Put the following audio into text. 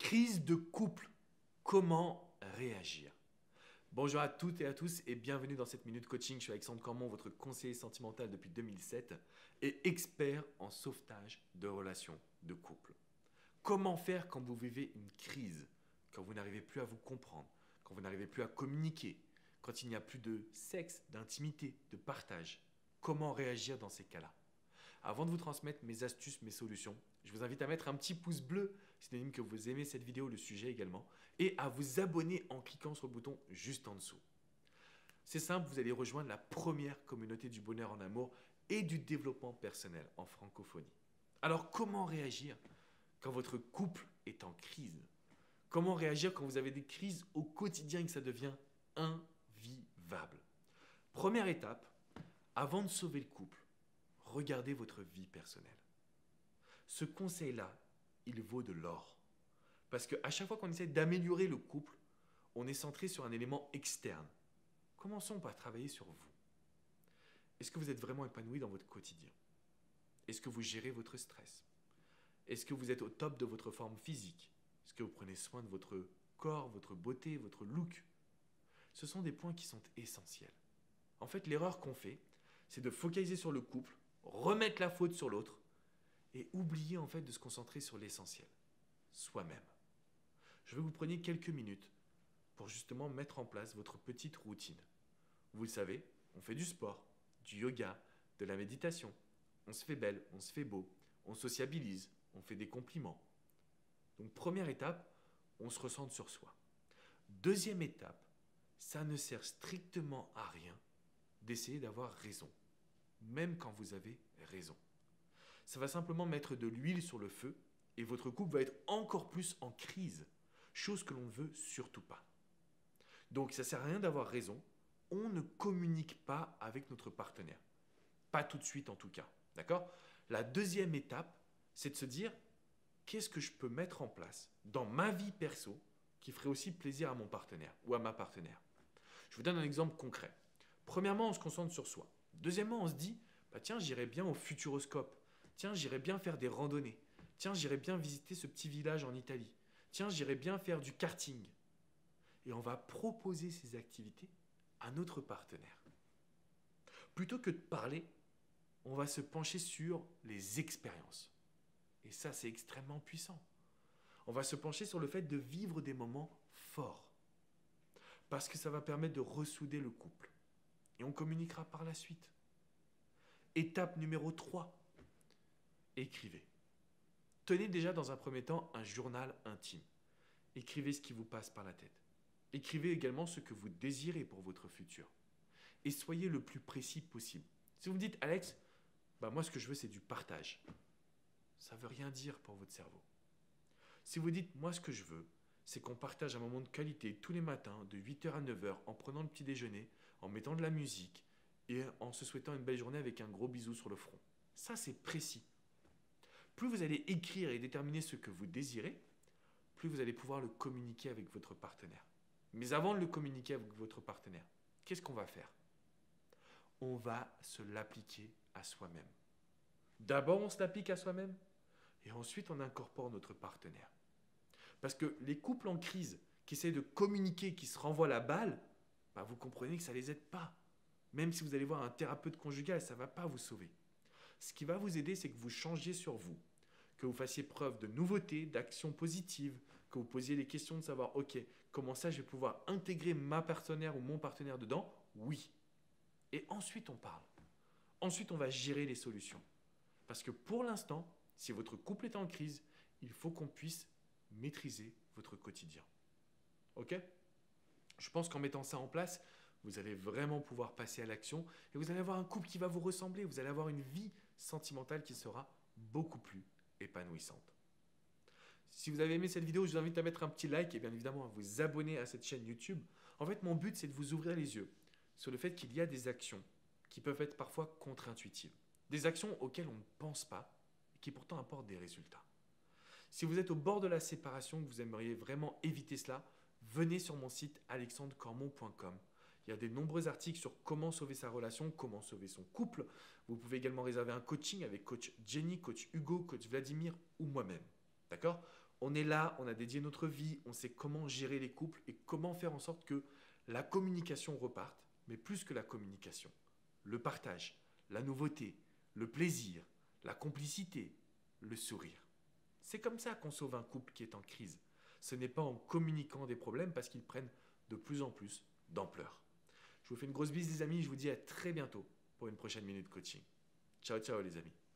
Crise de couple. Comment réagir? Bonjour à toutes et à tous et bienvenue dans cette minute coaching. Je suis Alexandre Cormon, votre conseiller sentimental depuis 2007 et expert en sauvetage de relations de couple. Comment faire quand vous vivez une crise, quand vous n'arrivez plus à vous comprendre, quand vous n'arrivez plus à communiquer, quand il n'y a plus de sexe, d'intimité, de partage? Comment réagir dans ces cas-là? Avant de vous transmettre mes astuces, mes solutions, je vous invite à mettre un petit pouce bleu, synonyme que vous aimez cette vidéo, le sujet également, et à vous abonner en cliquant sur le bouton juste en dessous. C'est simple, vous allez rejoindre la première communauté du bonheur en amour et du développement personnel en francophonie. Alors comment réagir quand votre couple est en crise? Comment réagir quand vous avez des crises au quotidien et que ça devient invivable? Première étape, avant de sauver le couple, regardez votre vie personnelle. Ce conseil-là, il vaut de l'or. Parce qu'à chaque fois qu'on essaie d'améliorer le couple, on est centré sur un élément externe. Commençons par travailler sur vous. Est-ce que vous êtes vraiment épanoui dans votre quotidien? Est-ce que vous gérez votre stress? Est-ce que vous êtes au top de votre forme physique? Est-ce que vous prenez soin de votre corps, votre beauté, votre look? Ce sont des points qui sont essentiels. En fait, l'erreur qu'on fait, c'est de focaliser sur le couple, remettre la faute sur l'autre et oublier en fait de se concentrer sur l'essentiel, soi-même. Je veux que vous preniez quelques minutes pour justement mettre en place votre petite routine. Vous le savez, on fait du sport, du yoga, de la méditation. On se fait belle, on se fait beau, on sociabilise, on fait des compliments. Donc première étape, on se recentre sur soi. Deuxième étape, ça ne sert strictement à rien d'essayer d'avoir raison, même quand vous avez raison. Ça va simplement mettre de l'huile sur le feu et votre couple va être encore plus en crise, chose que l'on ne veut surtout pas. Donc ça ne sert à rien d'avoir raison, on ne communique pas avec notre partenaire. Pas tout de suite en tout cas, d'accord? La deuxième étape, c'est de se dire qu'est-ce que je peux mettre en place dans ma vie perso qui ferait aussi plaisir à mon partenaire ou à ma partenaire. Je vous donne un exemple concret. Premièrement, on se concentre sur soi. Deuxièmement, on se dit, bah tiens, j'irais bien au Futuroscope. Tiens, j'irais bien faire des randonnées. Tiens, j'irais bien visiter ce petit village en Italie. Tiens, j'irais bien faire du karting. Et on va proposer ces activités à notre partenaire. Plutôt que de parler, on va se pencher sur les expériences. Et ça, c'est extrêmement puissant. On va se pencher sur le fait de vivre des moments forts. Parce que ça va permettre de ressouder le couple. Et on communiquera par la suite. Étape numéro 3. Écrivez. Tenez déjà dans un premier temps un journal intime. Écrivez ce qui vous passe par la tête. Écrivez également ce que vous désirez pour votre futur. Et soyez le plus précis possible. Si vous me dites, Alex, moi ce que je veux c'est du partage. Ça ne veut rien dire pour votre cerveau. Si vous dites, moi ce que je veux, c'est qu'on partage un moment de qualité tous les matins de 8h à 9h en prenant le petit déjeuner, en mettant de la musique et en se souhaitant une belle journée avec un gros bisou sur le front. Ça, c'est précis. Plus vous allez écrire et déterminer ce que vous désirez, plus vous allez pouvoir le communiquer avec votre partenaire. Mais avant de le communiquer avec votre partenaire, qu'est-ce qu'on va faire? On va se l'appliquer à soi-même. D'abord, on se l'applique à soi-même et ensuite, on incorpore notre partenaire. Parce que les couples en crise qui essaient de communiquer, qui se renvoient la balle, vous comprenez que ça ne les aide pas. Même si vous allez voir un thérapeute conjugal, ça ne va pas vous sauver. Ce qui va vous aider, c'est que vous changiez sur vous, que vous fassiez preuve de nouveauté, d'action positive, que vous posiez les questions de savoir, ok, comment ça je vais pouvoir intégrer ma partenaire ou mon partenaire dedans? Oui. Et ensuite, on parle. Ensuite, on va gérer les solutions. Parce que pour l'instant, si votre couple est en crise, il faut qu'on puisse maîtriser votre quotidien. Ok? Je pense qu'en mettant ça en place, vous allez vraiment pouvoir passer à l'action et vous allez avoir un couple qui va vous ressembler. Vous allez avoir une vie sentimentale qui sera beaucoup plus épanouissante. Si vous avez aimé cette vidéo, je vous invite à mettre un petit like et bien évidemment à vous abonner à cette chaîne YouTube. En fait, mon but, c'est de vous ouvrir les yeux sur le fait qu'il y a des actions qui peuvent être parfois contre-intuitives. Des actions auxquelles on ne pense pas et qui pourtant apportent des résultats. Si vous êtes au bord de la séparation, que vous aimeriez vraiment éviter cela, venez sur mon site alexandrecormon.com. Il y a de nombreux articles sur comment sauver sa relation, comment sauver son couple. Vous pouvez également réserver un coaching avec coach Jenny, coach Hugo, coach Vladimir ou moi-même. D'accord? On est là, on a dédié notre vie, on sait comment gérer les couples et comment faire en sorte que la communication reparte, mais plus que la communication, le partage, la nouveauté, le plaisir, la complicité, le sourire. C'est comme ça qu'on sauve un couple qui est en crise. Ce n'est pas en communiquant des problèmes parce qu'ils prennent de plus en plus d'ampleur. Je vous fais une grosse bise les amis, je vous dis à très bientôt pour une prochaine minute coaching. Ciao ciao les amis.